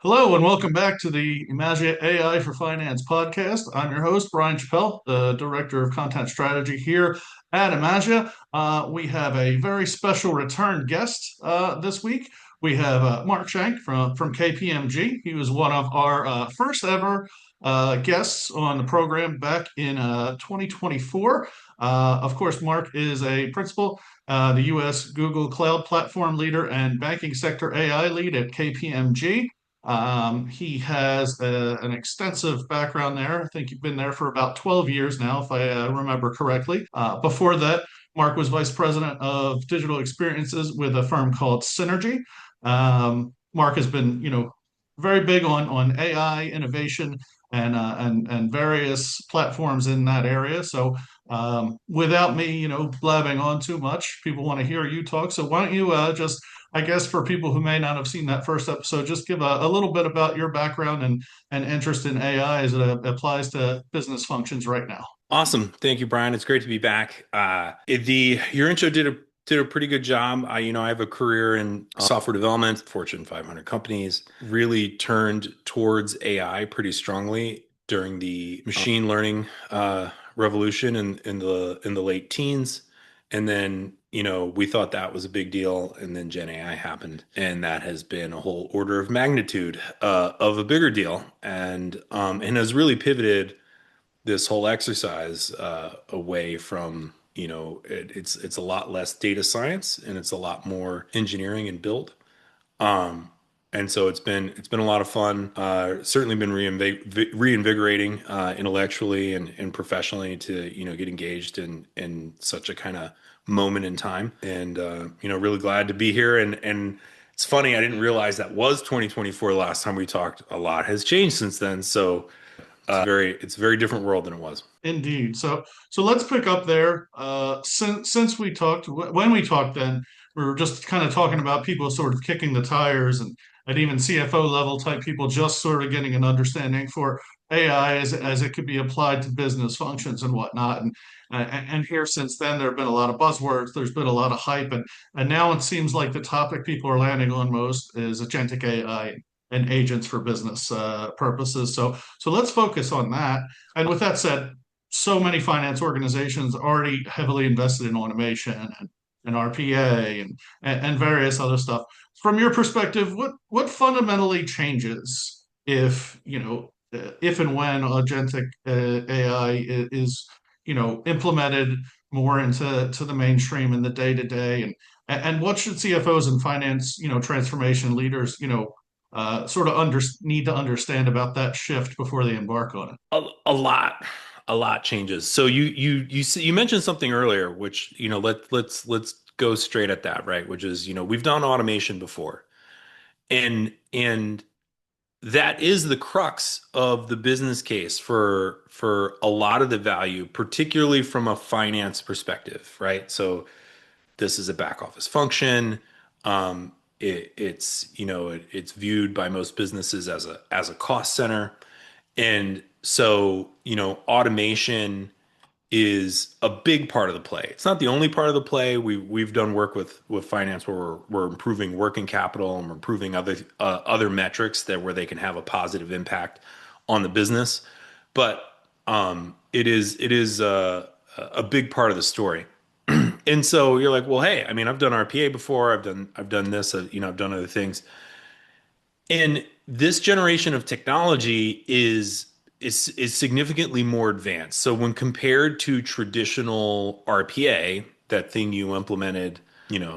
Hello and welcome back to the Emagia AI for Finance podcast. I'm your host, Brian Chappell, the Director of Content Strategy here at Emagia. We have a very special return guest this week. We have Mark Shank from KPMG. He was one of our first ever guests on the program back in 2024. Of course, Mark is a principal, the U.S. Google Cloud Platform Leader and Banking Sector AI Lead at KPMG. He has an extensive background there. I think you've been there for about 12 years now, if I remember correctly. Before that, Mark was vice president of digital experiences with a firm called Synergy. Mark has been, very big on AI innovation and various platforms in that area. So, without me, blabbing on too much, people want to hear you talk. So, why don't you just I guess for people who may not have seen that first episode, just give a little bit about your background and interest in AI as it applies to business functions right now. Awesome. Thank you, Brian. It's great to be back. The your intro did a pretty good job. I have a career in software development, Fortune 500 companies, really turned towards AI pretty strongly during the machine learning revolution in the late teens. And then, we thought that was a big deal, and then Gen AI happened, and that has been a whole order of magnitude of a bigger deal, and has really pivoted this whole exercise away from it's a lot less data science and it's a lot more engineering and build. And so it's been a lot of fun. Certainly been reinvigorating intellectually and professionally to get engaged in such a kind of moment in time, and really glad to be here. And it's funny, I didn't realize that was 2024 last time we talked. A lot has changed since then. So it's a very different world than it was. Indeed. So let's pick up there. Since we talked, when we talked, then we were just kind of talking about people sort of kicking the tires and even CFO level type people just sort of getting an understanding for AI as it could be applied to business functions and whatnot. And here since then there have been a lot of buzzwords. There's been a lot of hype, and now it seems like the topic people are landing on most is agentic AI and agents for business purposes. So let's focus on that. And with that said, so many finance organizations already heavily invested in automation and RPA and various other stuff. From your perspective, what fundamentally changes if and when agentic AI is implemented more into the mainstream in the day to day, and what should CFOs and finance transformation leaders sort of need to understand about that shift before they embark on it? A lot changes. So you mentioned something earlier, which let's go straight at that, right? Which is we've done automation before, and that is the crux of the business case for a lot of the value, particularly from a finance perspective, right? So this is a back office function. It's viewed by most businesses as a cost center. And so, automation is a big part of the play. It's not the only part of the play. We've done work with finance where we're improving working capital and we're improving other metrics where they can have a positive impact on the business. But it is a big part of the story. And so you're like, well, hey, I mean, I've done RPA before. I've done this. I've done other things. And this generation of technology is significantly more advanced. So when compared to traditional RPA, that thing you implemented,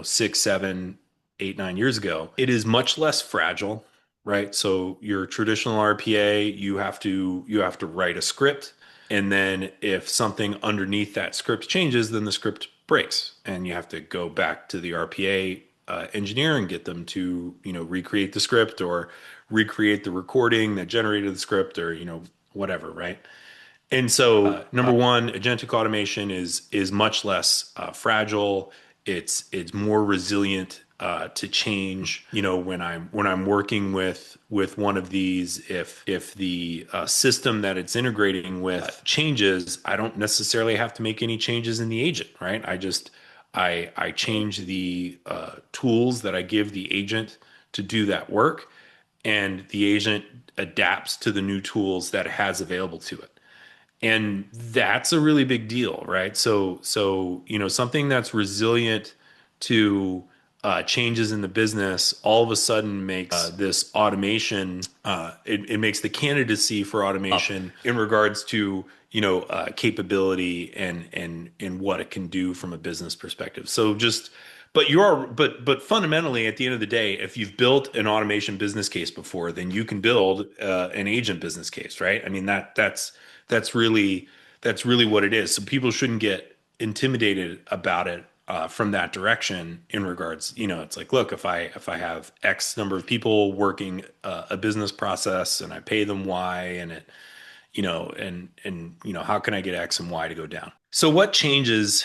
6, 7, 8, 9 years ago, it is much less fragile, right? So your traditional RPA, you have to write a script, and then if something underneath that script changes, then the script breaks, and you have to go back to the RPA engineer and get them to recreate the script or recreate the recording that generated the script, or whatever, right? And so number one, agentic automation is much less fragile. It's more resilient to change. When I'm working with one of these, if the system that it's integrating with changes, I don't necessarily have to make any changes in the agent, right? I change the tools that I give the agent to do that work, and the agent adapts to the new tools that it has available to it. And that's a really big deal, right? Something that's resilient to changes in the business all of a sudden makes this automation, it makes the candidacy for automation in regards to, capability and what it can do from a business perspective. But fundamentally, at the end of the day, if you've built an automation business case before, then you can build an agent business case, right? I mean, that's really that's really what it is. So people shouldn't get intimidated about it from that direction. In regards, it's like, look, if I have X number of people working a business process and I pay them Y, and it how can I get X and Y to go down? So what changes?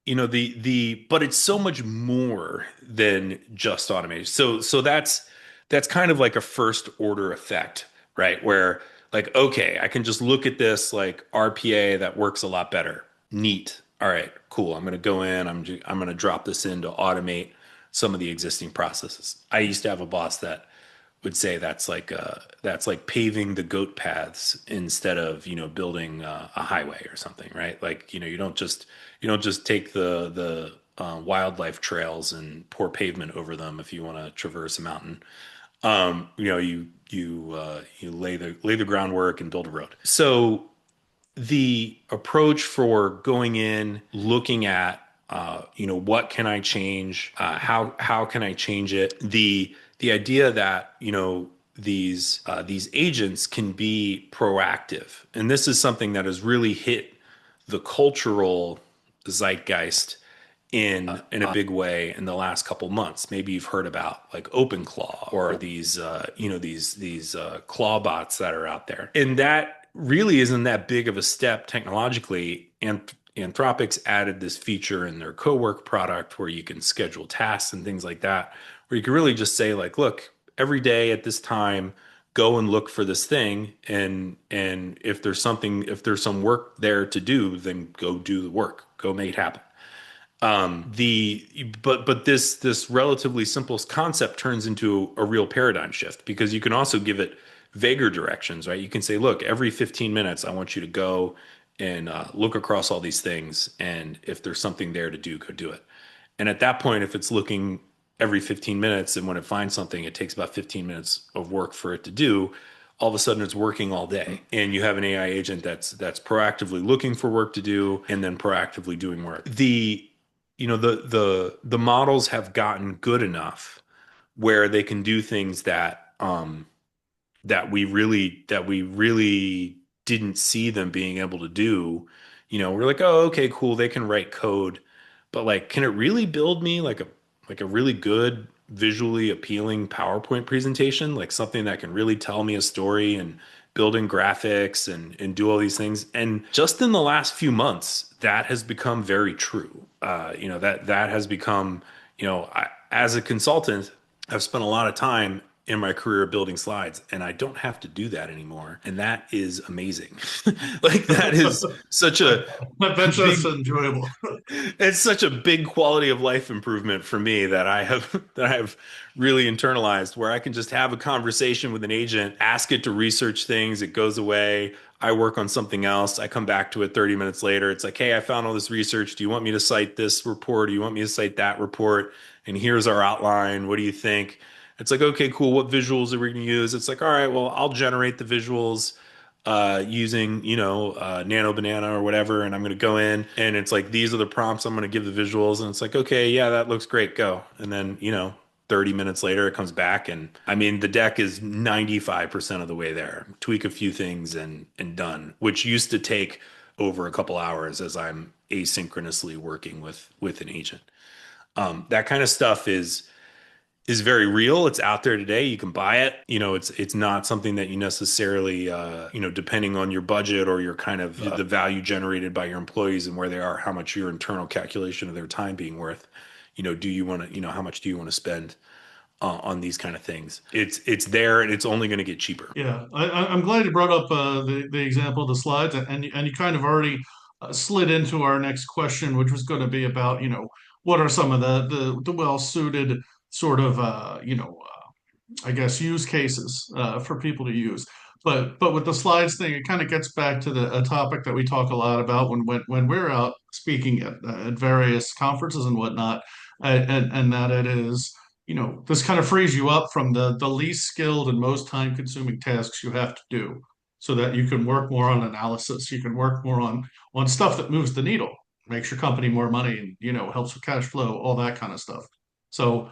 But it's so much more than just automation. So that's kind of like a first order effect, right? Where, like, okay, I can just look at this like RPA that works a lot better. Neat. All right, cool. I'm going to go in. I'm going to drop this in to automate some of the existing processes. I used to have a boss that would say that's like paving the goat paths instead of building a highway or something, right? Like, you don't just take the wildlife trails and pour pavement over them if you want to traverse a mountain. You lay the groundwork and build a road. So the approach for going in, looking at, what can I change? How can I change it? The idea that these agents can be proactive, and this is something that has really hit the cultural zeitgeist in a big way in the last couple months. Maybe you've heard about like OpenClaw or these claw bots that are out there, and that really isn't that big of a step technologically. And Anthropic's added this feature in their co-work product where you can schedule tasks and things like that, where you can really just say like, look, every day at this time, go and look for this thing, and if there's some work there to do, then go do the work, go make it happen. The but this relatively simple concept turns into a real paradigm shift, because you can also give it vaguer directions, right? You can say, look, every 15 minutes I want you to go and look across all these things, and if there's something there to do, go do it. And at that point, if it's looking every 15 minutes, and when it finds something it takes about 15 minutes of work for it to do, all of a sudden it's working all day, and you have an AI agent that's proactively looking for work to do and then proactively doing work. The models have gotten good enough where they can do things that we really didn't see them being able to do. We're like, oh, okay, cool, they can write code, but like, can it really build me like a really good visually appealing PowerPoint presentation, like something that can really tell me a story and build in graphics and do all these things? And just in the last few months, that has become very true. That has become, as a consultant, I've spent a lot of time in my career building slides, and I don't have to do that anymore. And that is amazing. Like, that is such I, a I bet you that's big enjoyable. it's such a big quality of life improvement for me that I have that I have really internalized, where I can just have a conversation with an agent, ask it to research things, it goes away. I work on something else. I come back to it 30 minutes later. It's like, hey, I found all this research. Do you want me to cite this report? Do you want me to cite that report? And here's our outline. What do you think? It's like, okay, cool. What visuals are we going to use? It's like, all right, well, I'll generate the visuals using, Nano Banana or whatever, and I'm going to go in, and it's like, these are the prompts I'm going to give the visuals, and it's like, okay, yeah, that looks great, go. And then, 30 minutes later, it comes back, and I mean, the deck is 95% of the way there. Tweak a few things and done, which used to take over a couple hours as I'm asynchronously working with an agent. That kind of stuff is very real. It's out there today. You can buy it. It's not something that you necessarily, depending on your budget or your kind of the value generated by your employees and where they are, how much your internal calculation of their time being worth. Do you want to, how much do you want to spend on these kind of things? It's there, and it's only going to get cheaper. Yeah, I'm glad you brought up the example of the slides, and you kind of already slid into our next question, which was going to be about what are some of the well suited sort of I guess, use cases for people to use. But with the slides thing, it kind of gets back to a topic that we talk a lot about when we're out speaking at various conferences and whatnot, and that it is, this kind of frees you up from the least skilled and most time consuming tasks you have to do, so that you can work more on analysis, you can work more on stuff that moves the needle, makes your company more money, and helps with cash flow, all that kind of stuff. So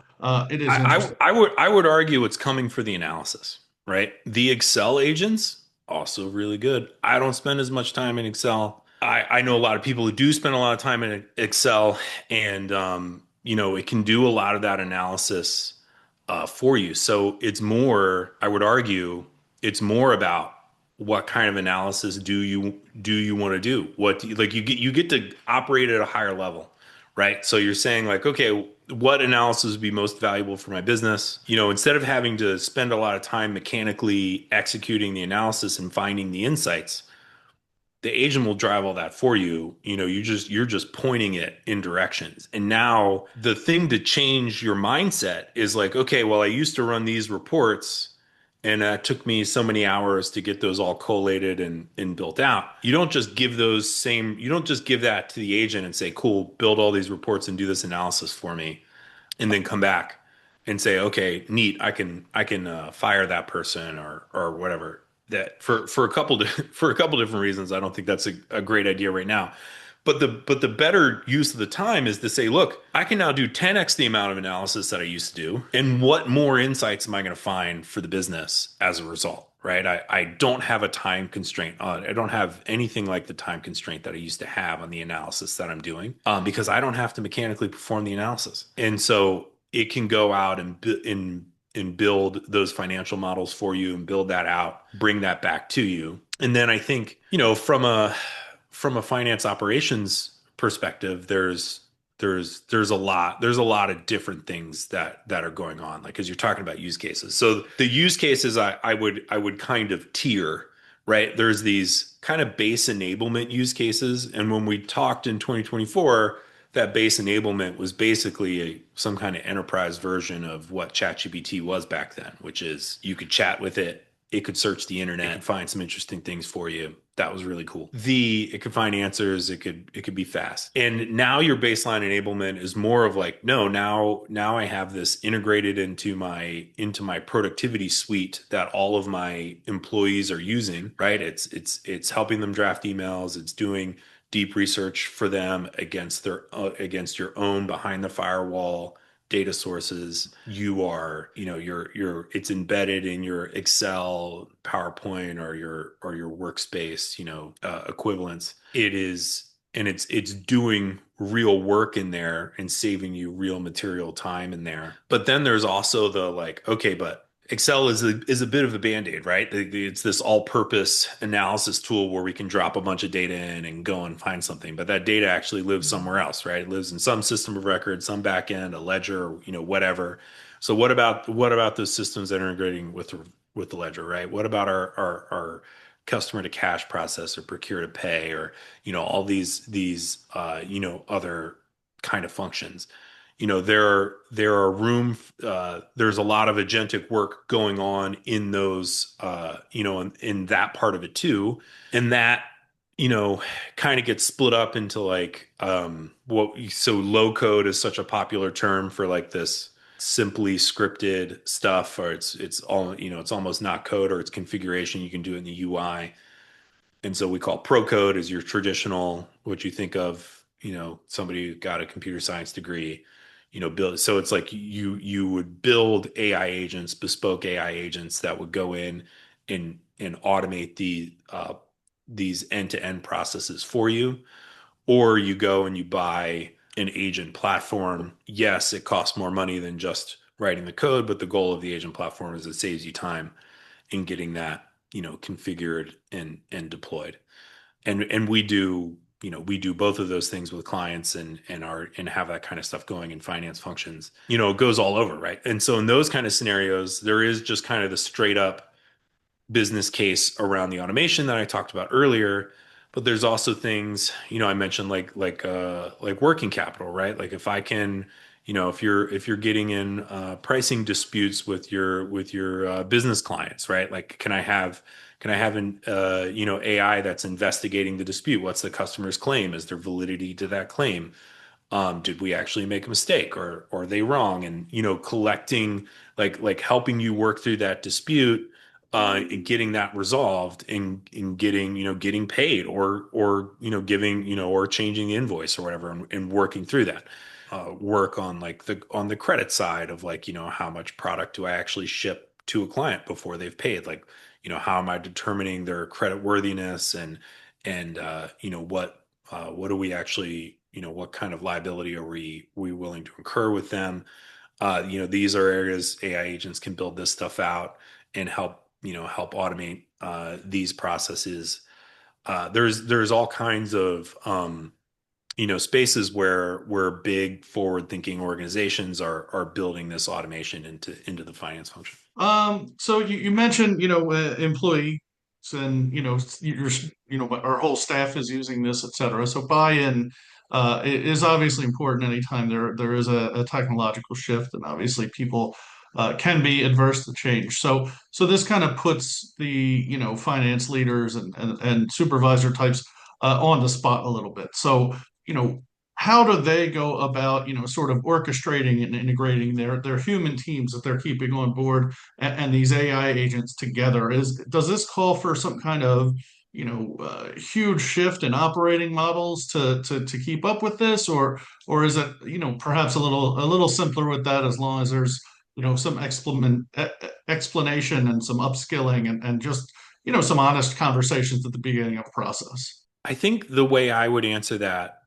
it is interesting. I would argue it's coming for the analysis, right? The Excel agents also really good. I don't spend as much time in Excel. I know a lot of people who do spend a lot of time in Excel, and it can do a lot of that analysis for you. So it's more, I would argue, it's more about what kind of analysis do you want to do? What do you, like you get to operate at a higher level, right? So you're saying like, okay, what analysis would be most valuable for my business? Instead of having to spend a lot of time mechanically executing the analysis and finding the insights, the agent will drive all that for you. You're just pointing it in directions. And now the thing to change your mindset is like, okay, well, I used to run these reports and it took me so many hours to get those all collated and built out. You don't just give that to the agent and say, cool, build all these reports and do this analysis for me, and then come back and say, okay, neat, I can fire that person or whatever. That for a couple for a couple different reasons, I don't think that's a great idea right now. But the better use of the time is to say, look, I can now do 10x the amount of analysis that I used to do, and what more insights am I going to find for the business as a result? Right? I don't have a time constraint on. I don't have anything like the time constraint that I used to have on the analysis that I'm doing, because I don't have to mechanically perform the analysis, and so it can go out and build those financial models for you and build that out, bring that back to you. And then I think, from a finance operations perspective, there's a lot of different things that are going on, like as you're talking about use cases. So the use cases I would kind of tier, right? There's these kind of base enablement use cases, and when we talked in 2024, that base enablement was basically some kind of enterprise version of what ChatGPT was back then, which is you could chat with it, it could search the internet, it could find some interesting things for you. That was really cool. It could find answers, it could be fast. And now your baseline enablement is more of like, no, now I have this integrated into my productivity suite that all of my employees are using, right? It's helping them draft emails, it's doing deep research for them against your own behind the firewall data sources. It's embedded in your Excel, PowerPoint, or your workspace, equivalents. And it's doing real work in there and saving you real material time in there. But then there's also the like, okay, but Excel is a bit of a band-aid, right? It's this all-purpose analysis tool where we can drop a bunch of data in and go and find something, but that data actually lives somewhere else, right? It lives in some system of record, some back end, a ledger, whatever. So what about those systems that are integrating with the ledger, right? What about our customer to cash process or procure to pay, or all these other kind of functions? There's a lot of agentic work going on in those, in that part of it too. And that, kind of gets split up into like, so low code is such a popular term for like this simply scripted stuff, or it's almost not code, or it's configuration. You can do it in the UI. And so we call pro code as your traditional, what you think of, somebody who got a computer science degree, build. So it's like you would build AI agents, bespoke AI agents that would go in and automate these end-to-end processes for you. Or you go and you buy an agent platform. Yes, it costs more money than just writing the code, but the goal of the agent platform is it saves you time in getting that, configured and deployed. And we do both of those things with clients, and have that kind of stuff going in finance functions. It goes all over, right? And so in those kind of scenarios, there is just kind of the straight up business case around the automation that I talked about earlier. But there's also things, I mentioned like working capital, right? Like if I can if you're getting in pricing disputes with your business clients, right? Like, can I have an AI that's investigating the dispute? What's the customer's claim? Is there validity to that claim? Did we actually make a mistake, or are they wrong? And collecting, like helping you work through that dispute, and getting that resolved, and getting getting paid, or giving or changing the invoice or whatever, and working through that. Work on like the credit side of, like, how much product do I actually ship to a client before they've paid? Like, how am I determining their credit worthiness, and what do we actually, what kind of liability are we willing to incur with them? These are areas AI agents can build this stuff out and help automate these processes. There's all kinds of spaces where big forward-thinking organizations are building this automation into the finance function. So you mentioned, employees and, our whole staff is using this, et cetera. So buy-in is obviously important anytime there is a technological shift, and obviously people can be adverse to change. So this kind of puts the, finance leaders and supervisor types on the spot a little bit. So, you know, how do they go about, sort of orchestrating and integrating their human teams that they're keeping on board and these AI agents together? Does this call for some kind of huge shift in operating models to keep up with this, or is it perhaps a little simpler with that, as long as there's some explanation and some upskilling and just some honest conversations at the beginning of the process? I think the way I would answer that,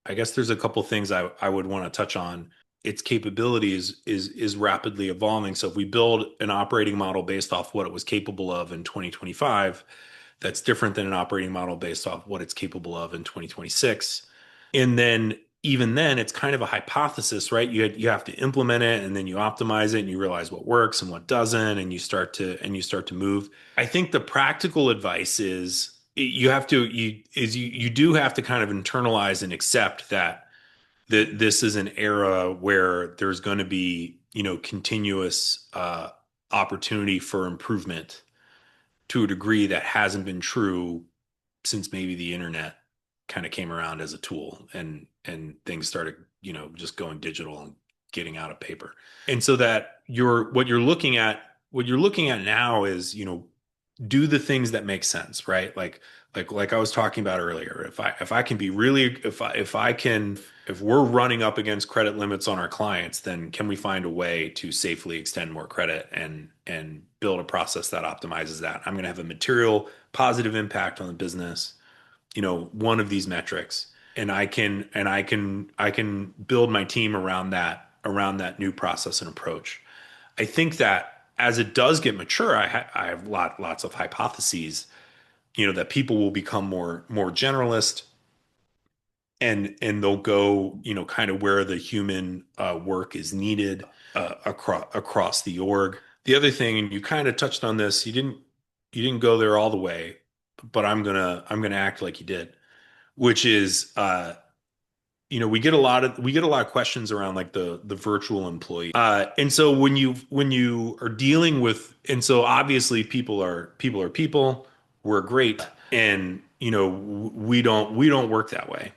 I guess there's a couple things I would want to touch on. Its capabilities is rapidly evolving. So if we build an operating model based off what it was capable of in 2025, that's different than an operating model based off what it's capable of in 2026. And then even then, it's kind of a hypothesis, right? You have to implement it, and then you optimize it, and you realize what works and what doesn't, and you start to move. I think the practical advice is you do have to kind of internalize and accept that this is an era where there's going to be continuous opportunity for improvement to a degree that hasn't been true since maybe the internet kind of came around as a tool, and things started just going digital and getting out of paper. And so that what you're looking at now is, do the things that make sense, right? Like I was talking about earlier. If I can be really if we're running up against credit limits on our clients, then can we find a way to safely extend more credit, and build a process that optimizes that? I'm going to have a material positive impact on the business, one of these metrics, and I can build my team around that new process and approach. I think that as it does get mature, I have lots of hypotheses, that people will become more generalist, and they'll go, kind of where the human work is needed across the org. The other thing, and you kind of touched on this, you didn't go there all the way, but I'm gonna act like you did, which is, we get a lot of questions around, like, the virtual employee. And so when you are dealing with, and so obviously people are people, we're great, and we don't work that way.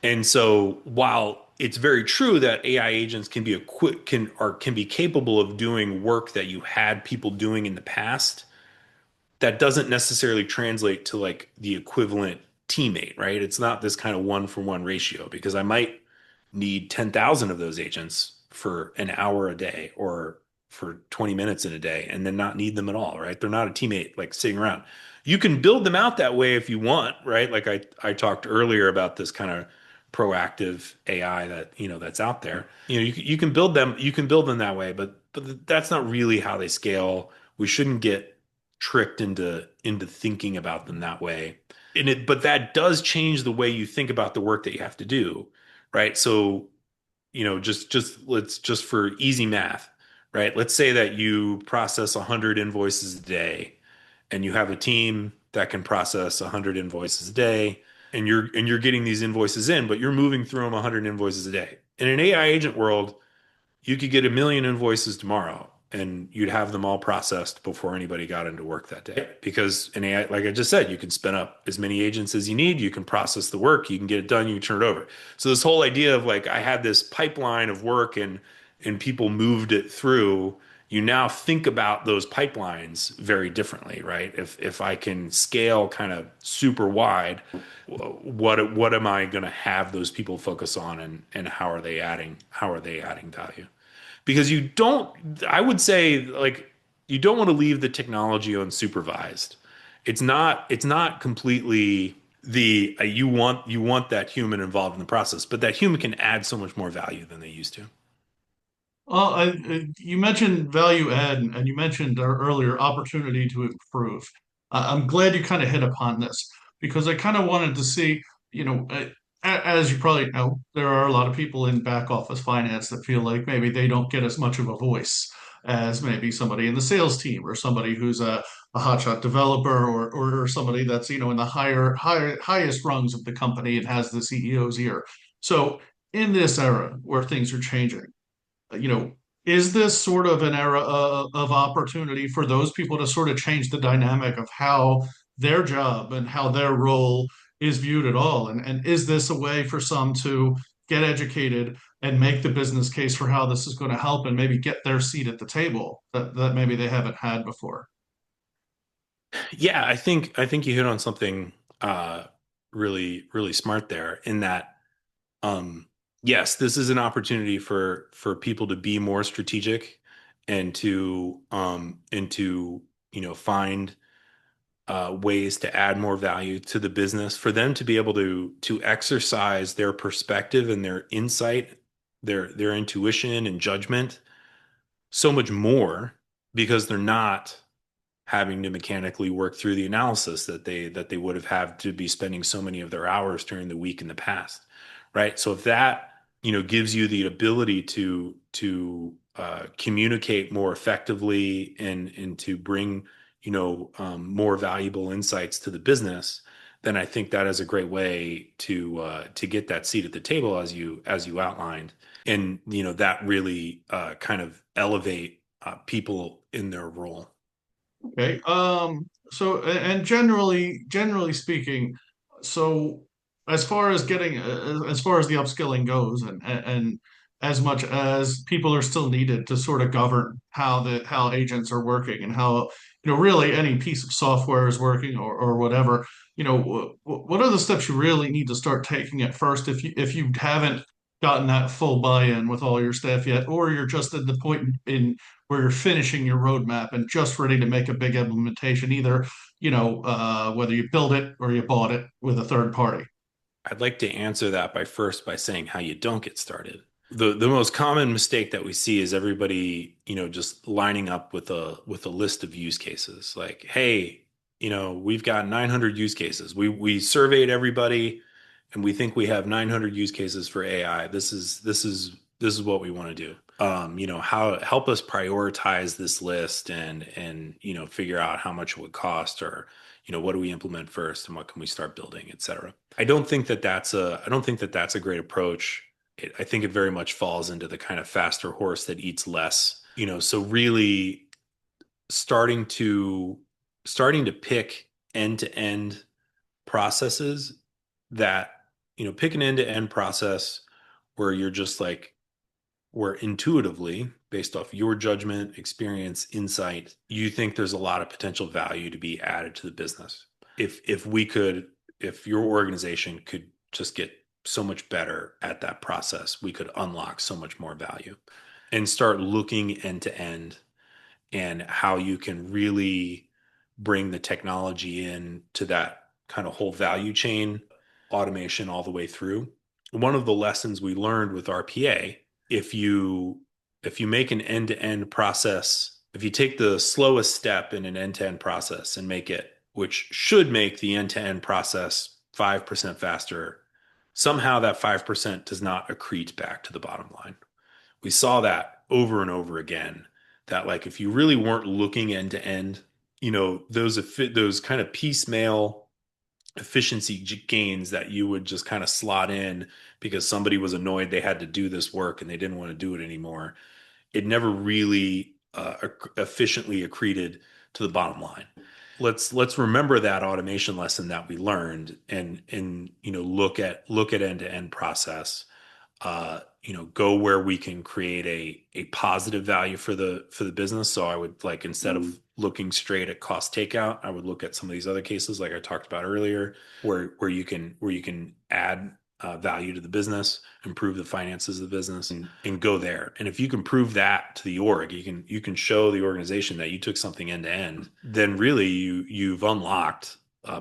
And so while it's very true that AI agents can be can be capable of doing work that you had people doing in the past, that doesn't necessarily translate to, like, the equivalent teammate, right? It's not this kind of one for one ratio, because I might need 10,000 of those agents for an hour a day, or for 20 minutes in a day, and then not need them at all, right? They're not a teammate, like, sitting around. You can build them out that way if you want, right? Like I talked earlier about this kind of proactive AI that's out there. You can build them that way, but that's not really how they scale. We shouldn't get tricked into thinking about them that way. But that does change the way you think about the work that you have to do, right? So, let's just for easy math, right? Let's say that you process 100 invoices a day, and you have a team that can process 100 invoices a day. and you're getting these invoices in, but you're moving through them 100 invoices a day. In an AI agent world, you could get 1 million invoices tomorrow and you'd have them all processed before anybody got into work that day. Because in AI, like I just said, you can spin up as many agents as you need, you can process the work, you can get it done, you can turn it over. So this whole idea of like I had this pipeline of work and people moved it through, you now think about those pipelines very differently, right? If I can scale kind of super wide, what am I going to have those people focus on, and how are they adding value? Because you don't, I would say, like, you don't want to leave the technology unsupervised. It's not completely the you want that human involved in the process, but that human can add so much more value than they used to. Well, you mentioned value add, and you mentioned earlier opportunity to improve. I'm glad you kind of hit upon this because I kind of wanted to see, as you probably know, there are a lot of people in back office finance that feel like maybe they don't get as much of a voice as maybe somebody in the sales team or somebody who's a hotshot developer or somebody that's, in the highest rungs of the company and has the CEO's ear. So in this era where things are changing, you know, is this sort of an era of opportunity for those people to sort of change the dynamic of how their job and how their role is viewed at all? And is this a way for some to get educated and make the business case for how this is going to help and maybe get their seat at the table that maybe they haven't had before? Yeah, I think you hit on something uh really really smart there in that um yes, this is an opportunity for people to be more strategic and to find ways to add more value to the business, for them to be able to exercise their perspective and their insight, their intuition and judgment so much more, because they're not having to mechanically work through the analysis that they would have had to be spending so many of their hours during the week in the past, right? So if that gives you the ability to communicate more effectively and to bring more valuable insights to the business, then I think that is a great way to get that seat at the table, as you outlined, and that really kind of elevate people in their role. Okay. And generally speaking, so as far as the upskilling goes, and as much as people are still needed to sort of govern how agents are working and how, really any piece of software is working or whatever, what are the steps you really need to start taking at first if you haven't gotten that full buy-in with all your staff yet, or you're just at the point in where you're finishing your roadmap and just ready to make a big implementation, either, whether you build it or you bought it with a third party. I'd like to answer that by saying how you don't get started. The most common mistake that we see is everybody, just lining up with a list of use cases. Like, hey, we've got 900 use cases. We surveyed everybody and we think we have 900 use cases for AI. This is what we want to do. How help us prioritize this list and figure out how much it would cost, or what do we implement first and what can we start building, et cetera. I don't think that that's a great approach. I think it very much falls into the kind of faster horse that eats less. So really starting to starting to pick end-to-end processes that, pick an end-to-end process where you're just like, where intuitively, based off your judgment, experience, insight, you think there's a lot of potential value to be added to the business. If your organization could just get so much better at that process, we could unlock so much more value and start looking end to end, and how you can really bring the technology in to that kind of whole value chain, automation all the way through. One of the lessons we learned with RPA, if you if you make an end-to-end process, if you take the slowest step in an end-to-end process and make it, which should make the end-to-end process 5% faster, somehow that 5% does not accrete back to the bottom line. We saw that over and over again, that like if you really weren't looking end to end, those kind of piecemeal efficiency gains that you would just kind of slot in because somebody was annoyed they had to do this work and they didn't want to do it anymore. It never really efficiently accreted to the bottom line. Let's remember that automation lesson that we learned and look at end-to-end process. Go where we can create a positive value for the business. So I would like, instead of looking straight at cost takeout, I would look at some of these other cases like I talked about earlier, where you can add value to the business, improve the finances of the business, and go there. And if you can prove that to the org, you can show the organization that you took something end to end, then really you've unlocked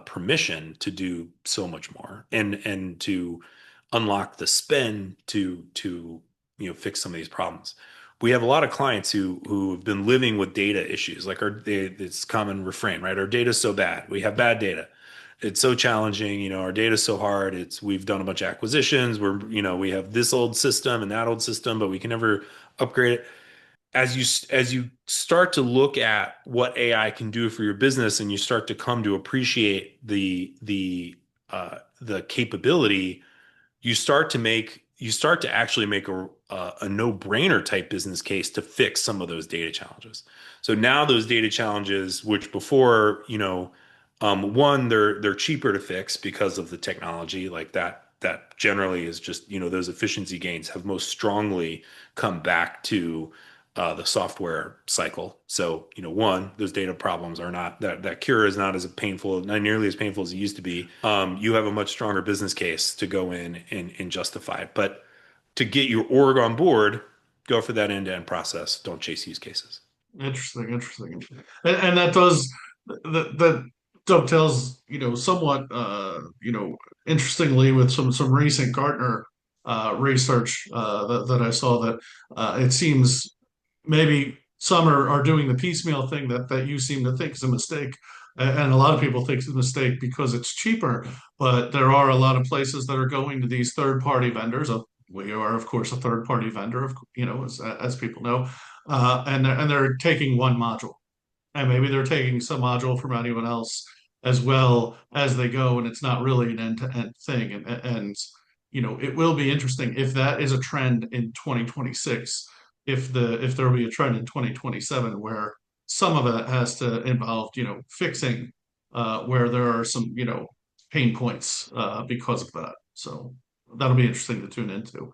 permission to do so much more and to unlock the spend to fix some of these problems. We have a lot of clients who have been living with data issues. Like it's common refrain, right? Our data is so bad. We have bad data. It's so challenging. Our data is so hard. We've done a bunch of acquisitions. We have this old system and that old system, but we can never upgrade it. As you start to look at what AI can do for your business, and you start to come to appreciate the capability, you start to actually make a no-brainer type business case to fix some of those data challenges. So now those data challenges, which before, one, they're cheaper to fix because of the technology, like that generally is just, those efficiency gains have most strongly come back to the software cycle. So, one, those data problems are not that cure is not as painful, not nearly as painful as it used to be. You have a much stronger business case to go in and justify it. But to get your org on board, go for that end-to-end process. Don't chase use cases. Interesting, interesting, and that that dovetails, somewhat, interestingly with some recent Gartner research that I saw that it seems maybe some are doing the piecemeal thing that you seem to think is a mistake. And a lot of people think it's a mistake because it's cheaper, but there are a lot of places that are going to these third-party vendors. We are, of course, a third-party vendor, as people know, and they're taking one module, and maybe they're taking some module from anyone else as well as they go, and it's not really an end-to-end thing. And it will be interesting if that is a trend in 2026, if there will be a trend in 2027 where some of it has to involve, fixing where there are some, pain points because of that. So that'll be interesting to tune into.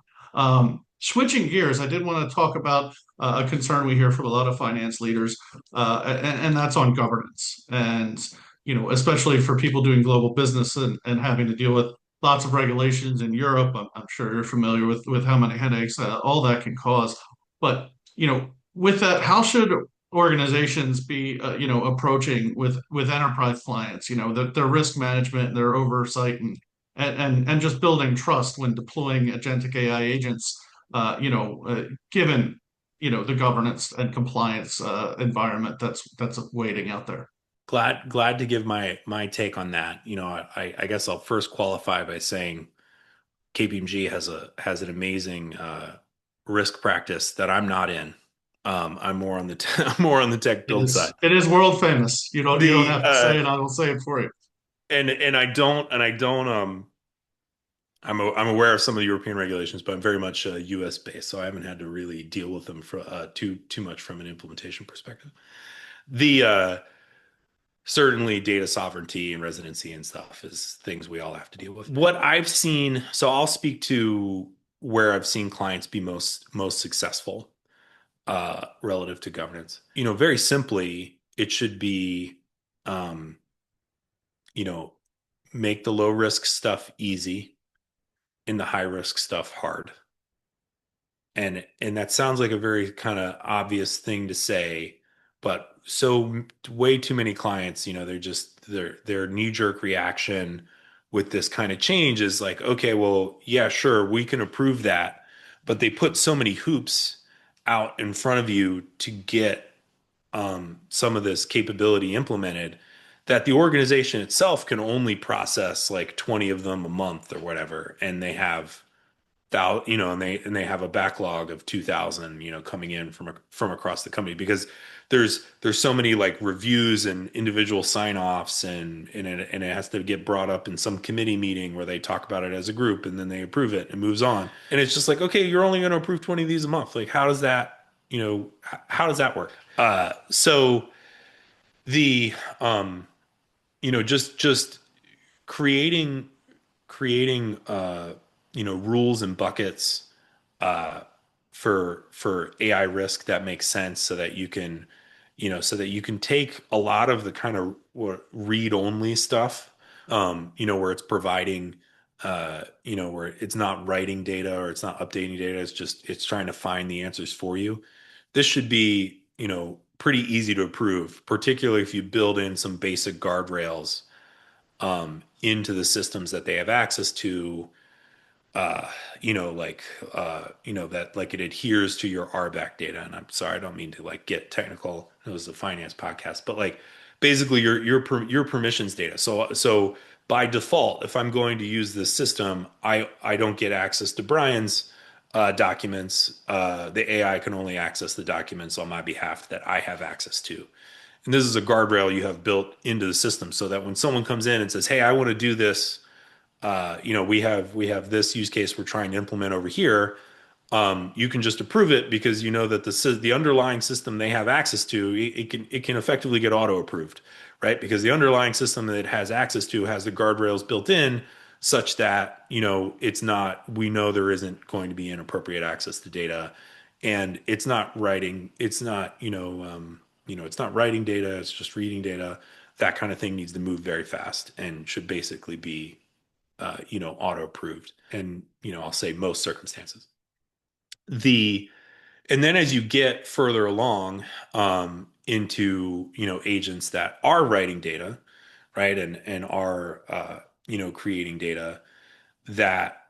Switching gears, I did want to talk about a concern we hear from a lot of finance leaders, and that's on governance. And, especially for people doing global business and having to deal with lots of regulations in Europe. I'm sure you're familiar with how many headaches all that can cause. But, with that, how should organizations be, approaching with enterprise clients, their risk management, their oversight, and just building trust when deploying agentic AI agents, given, the governance and compliance environment that's waiting out there. Glad to give my take on that. I guess I'll first qualify by saying KPMG has an amazing risk practice that I'm not in. I'm more on the I'm more on the tech It build is side. it is world famous. You don't The have to say it. I will say it for you. and I don't I'm aware of some of the European regulations, but I'm very much US based, so I haven't had to really deal with them for too much from an implementation perspective. The Certainly data sovereignty and residency and stuff is things we all have to deal with. What I've seen, so I'll speak to where I've seen clients be most successful relative to governance. Very simply, it should be, um, you know, make the low risk stuff easy and the high risk stuff hard. And that sounds like a very kind of obvious thing to say, but so way too many clients, their knee-jerk reaction with this kind of change is like, okay, well, yeah, sure, we can approve that, but they put so many hoops out in front of you to get some of this capability implemented that the organization itself can only process like 20 of them a month or whatever, and they have and they have a backlog of 2,000, coming in from across the company because there's so many like reviews and individual sign-offs and it has to get brought up in some committee meeting where they talk about it as a group and then they approve it and moves on. And it's just like, okay, you're only going to approve 20 of these a month. Like, how does that, how does that work? So the just creating rules and buckets for AI risk that makes sense so that you can take a lot of the kind of read only stuff, where it's providing, where it's not writing data or it's not updating data. It's trying to find the answers for you. This should be, pretty easy to approve, particularly if you build in some basic guardrails, into the systems that they have access to, uh, that like it adheres to your RBAC data. And I'm sorry, I don't mean to like get technical. It was a finance podcast, but like basically your permissions data. So by default, if I'm going to use this system, I don't get access to Brian's documents. The AI can only access the documents on my behalf that I have access to. And this is a guardrail you have built into the system so that when someone comes in and says, "Hey, I want to do this," we have this use case we're trying to implement over here. You can just approve it because you know that the underlying system they have access to, it can effectively get auto approved, right? Because the underlying system that it has access to has the guardrails built in such that it's not, we know there isn't going to be inappropriate access to data, and it's not writing data, it's just reading data. That kind of thing needs to move very fast and should basically be auto approved. And I'll say most circumstances. The and then as you get further along, into agents that are writing data, right, and are creating data, that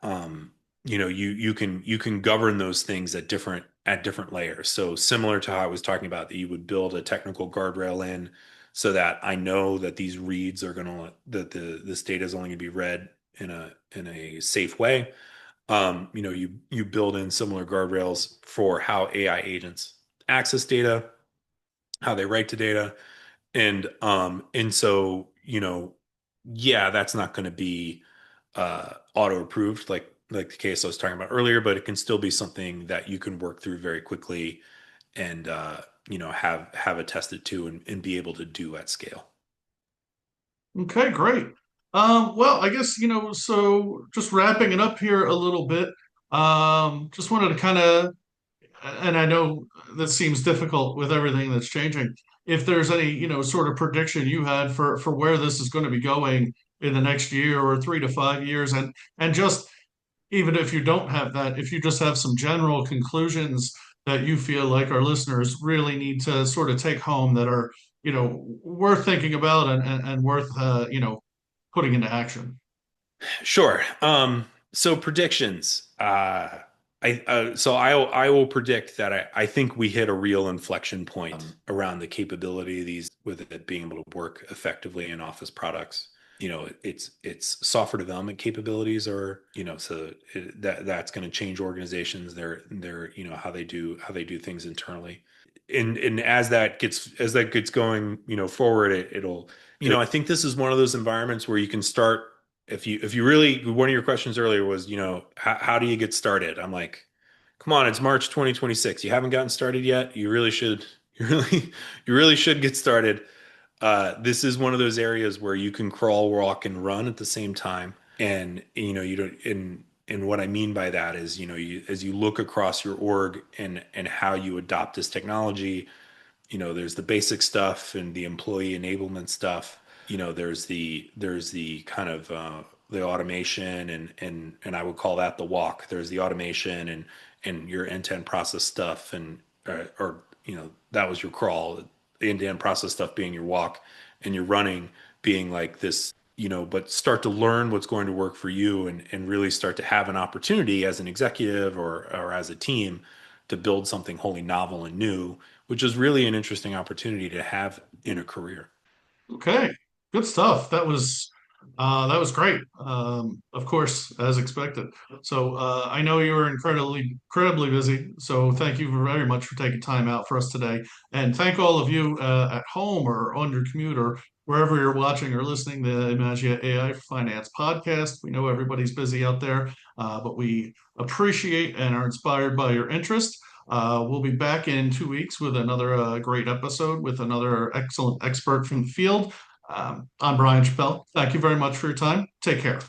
you can govern those things at different layers. So similar to how I was talking about, that you would build a technical guardrail in so that I know that these reads are gonna that this data is only gonna be read in a safe way. You build in similar guardrails for how AI agents access data, how they write to data, and so yeah, that's not going to be auto approved like the case I was talking about earlier, but it can still be something that you can work through very quickly and have attested to and be able to do at scale. Okay, great. Well, I guess, so just wrapping it up here a little bit, just wanted to kind of, and I know that seems difficult with everything that's changing. If there's any, sort of prediction you had for where this is going to be going in the next year or 3 to 5 years, and just even if you don't have that, if you just have some general conclusions that you feel like our listeners really need to sort of take home that are, worth thinking about and worth, putting into action. Sure. So predictions. I will predict that I think we hit a real inflection point around the capability of these, with it being able to work effectively in Office products. It's software development capabilities are, that's going to change organizations, their how they do things internally. And as that gets going, forward, it'll, I think this is one of those environments where you can start, if you really, one of your questions earlier was, how do you get started? I'm like, come on, it's March 2026. You haven't gotten started yet. You really should. You really should get started. This is one of those areas where you can crawl, walk, and run at the same time. And you don't. And what I mean by that is, as you look across your org and how you adopt this technology, there's the basic stuff and the employee enablement stuff. There's the kind of the automation, and I would call that the walk. There's the automation and your end-to-end process stuff, and or that was your crawl. The end-to-end process stuff being your walk, and your running being like this. But start to learn what's going to work for you, and really start to have an opportunity as an executive or as a team to build something wholly novel and new, which is really an interesting opportunity to have in a career. Okay, good stuff. That was That was great. Of course, as expected. So I know you were incredibly busy. So thank you very much for taking time out for us today. And thank all of you at home or on your commute or wherever you're watching or listening to the Emagia AI Finance podcast. We know everybody's busy out there, but we appreciate and are inspired by your interest. We'll be back in 2 weeks with another great episode with another excellent expert from the field. I'm Brian Chappell. Thank you very much for your time. Take care.